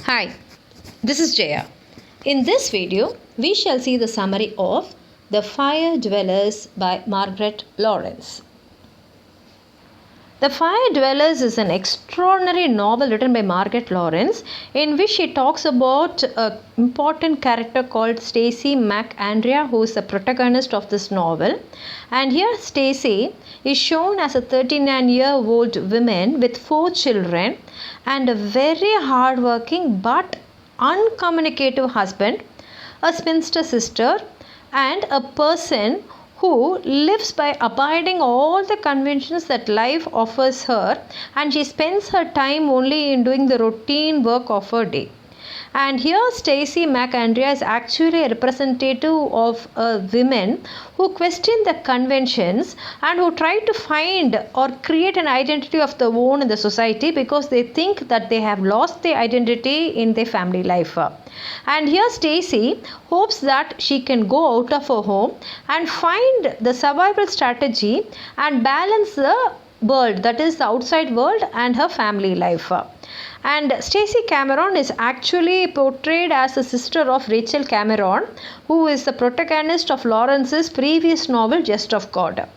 Hi, this is Jaya. In this video, we shall see the summary of The Fire Dwellers by Margaret Lawrence. The Fire Dwellers is an extraordinary novel written by Margaret Lawrence in which she talks about an important character called Stacey McAndrea, who is the protagonist of this novel. And here Stacey is shown as a 39-year-old woman with 4 children and a very hardworking but uncommunicative husband, a spinster sister, and a person who lives by abiding all the conventions that life offers her, and she spends her time only in doing the routine work of her day. And here Stacey McAndrea is actually a representative of women who question the conventions and who try to find or create an identity of their own in the society because they think that they have lost their identity in their family life. And here Stacey hopes that she can go out of her home and find the survival strategy and balance the world, that is the outside world, and her family life. And Stacey Cameron is actually portrayed as the sister of Rachel Cameron, who is the protagonist of Lawrence's previous novel Just of God.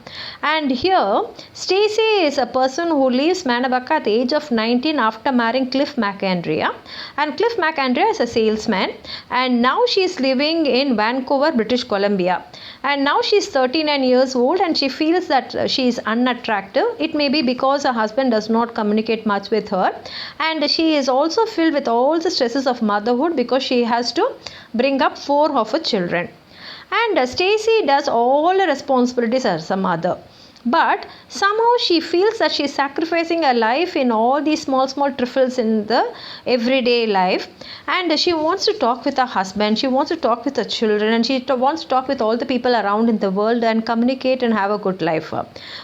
And here Stacey is a person who leaves Manawaka at the age of 19 after marrying Cliff McAndrea. And Cliff McAndrea is a salesman, and now she is living in Vancouver, British Columbia. And now she is 39 years old and she feels that she is unattractive. It may be because her husband does not communicate much with her, and she is also filled with all the stresses of motherhood because she has to bring up 4 of her children. And Stacey does all the responsibilities as a mother. But somehow she feels that she is sacrificing her life in all these small trifles in the everyday life, and she wants to talk with her husband, she wants to talk with her children, and she wants to talk with all the people around in the world and communicate and have a good life.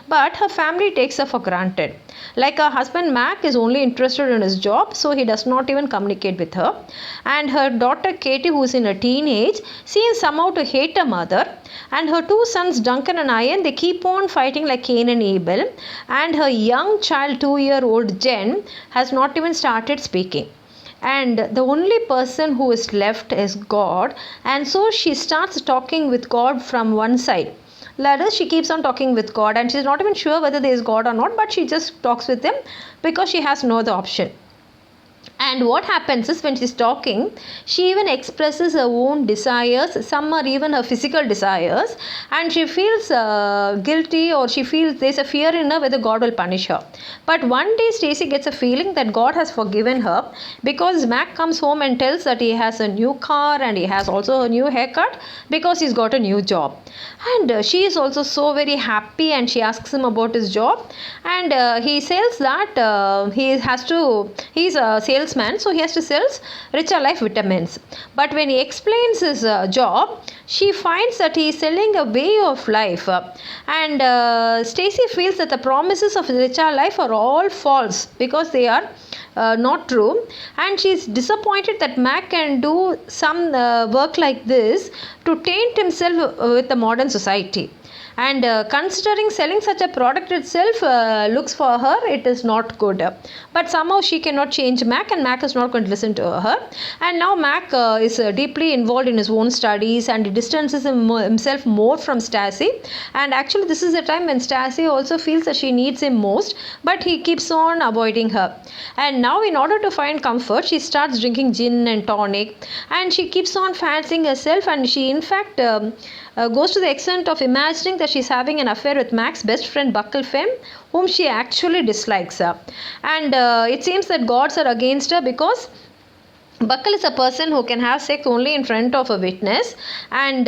But her family takes her for granted. Like her husband Mac is only interested in his job, so he does not even communicate with her. And her daughter Katie, who is in her teenage, seems somehow to hate her mother. And her 2 sons Duncan and Ian, they keep on fighting like Cain and Abel. And her young child, 2-year-old Jen, has not even started speaking. And the only person who is left is God, and so she starts talking with God from one side. Later, she keeps on talking with God, and she's not even sure whether there is God or not, but she just talks with him because she has no other option. And what happens is when she's talking, she even expresses her own desires. Some are even her physical desires, and she feels guilty, or she feels there's a fear in her whether God will punish her. But one day Stacey gets a feeling that God has forgiven her because Mac comes home and tells that he has a new car and he has also a new haircut because he's got a new job. And she is also so very happy, and she asks him about his job, and he says that he's a salesman, so he has to sell Richer Life vitamins. But when he explains his job, she finds that he is selling a way of life, and Stacey feels that the promises of Richer Life are all false because they are not true, and she is disappointed that Mac can do some work like this to taint himself with the modern society. And considering selling such a product itself looks for her, it is not good. But somehow she cannot change Mac, and Mac is not going to listen to her. And now Mac is deeply involved in his own studies, and he distances himself more from Stacey. And actually this is the time when Stacey also feels that she needs him most, but he keeps on avoiding her. And now in order to find comfort, she starts drinking gin and tonic, and she keeps on fancying herself, and she in fact goes to the extent of imagining that she's having an affair with Mac's best friend Buckle Femme, whom she actually dislikes. And it seems that gods are against her because Buckle is a person who can have sex only in front of a witness, and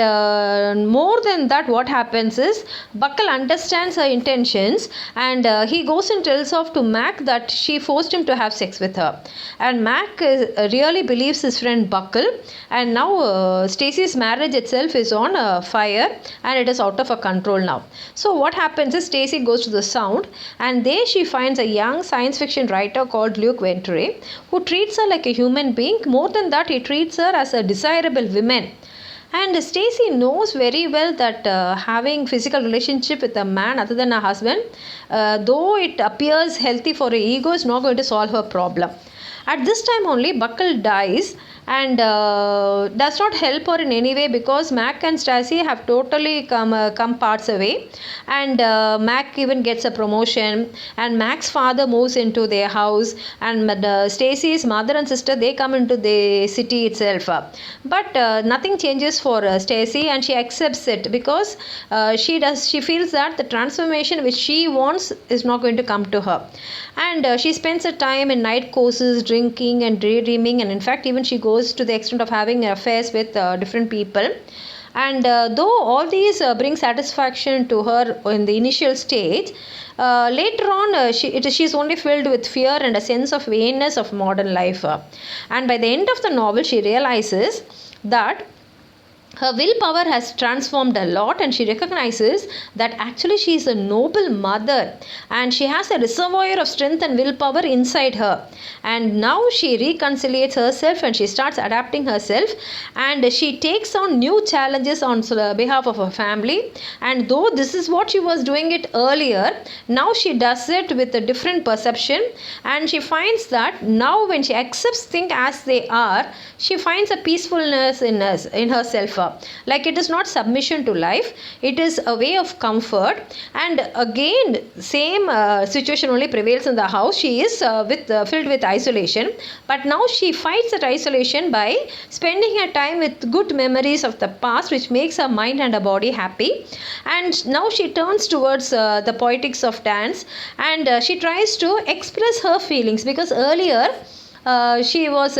more than that, what happens is Buckle understands her intentions, and he goes and tells off to Mac that she forced him to have sex with her. And Mac really believes his friend Buckle, and now Stacey's marriage itself is on fire, and it is out of her control now. So what happens is Stacey goes to the Sound, and there she finds a young science fiction writer called Luke Venturi, who treats her like a human being. More than that, he treats her as a desirable woman. And Stacey knows very well that having physical relationship with a man other than her husband, though it appears healthy for her ego, is not going to solve her problem. At this time only, Buckle dies and does not help her in any way, because Mac and Stacy have totally come parts away, and Mac even gets a promotion, and Mac's father moves into their house, and Stacy's mother and sister, they come into the city itself. But nothing changes for Stacy, and she accepts it, because she feels that the transformation which she wants is not going to come to her, and she spends her time in night courses, drinking and daydreaming, and in fact even she goes to the extent of having affairs with different people. And though all these bring satisfaction to her in the initial stage, later on she's only filled with fear and a sense of vainness of modern life. And by the end of the novel, she realizes that her willpower has transformed a lot, and she recognizes that actually she is a noble mother, and she has a reservoir of strength and willpower inside her. And now she reconciliates herself, and she starts adapting herself, and she takes on new challenges on behalf of her family. And though this is what she was doing it earlier, now she does it with a different perception, and she finds that now when she accepts things as they are, she finds a peacefulness in herself. Like, it is not submission to life, it is a way of comfort. And again, same situation only prevails in the house. She is filled with isolation, but now she fights that isolation by spending her time with good memories of the past, which makes her mind and her body happy. And now she turns towards the poetics of dance, and she tries to express her feelings, because earlier she was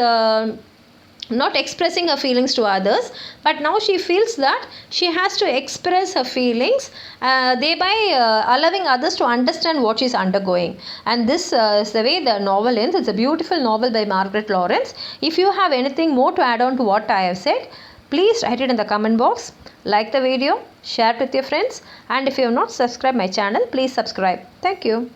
not expressing her feelings to others, but now she feels that she has to express her feelings, thereby allowing others to understand what she's undergoing. And this is the way the novel ends. It's a beautiful novel by Margaret Lawrence. If you have anything more to add on to what I have said, please write it in the comment box. Like the video, share it with your friends, and if you have not subscribed my channel, please subscribe. Thank you.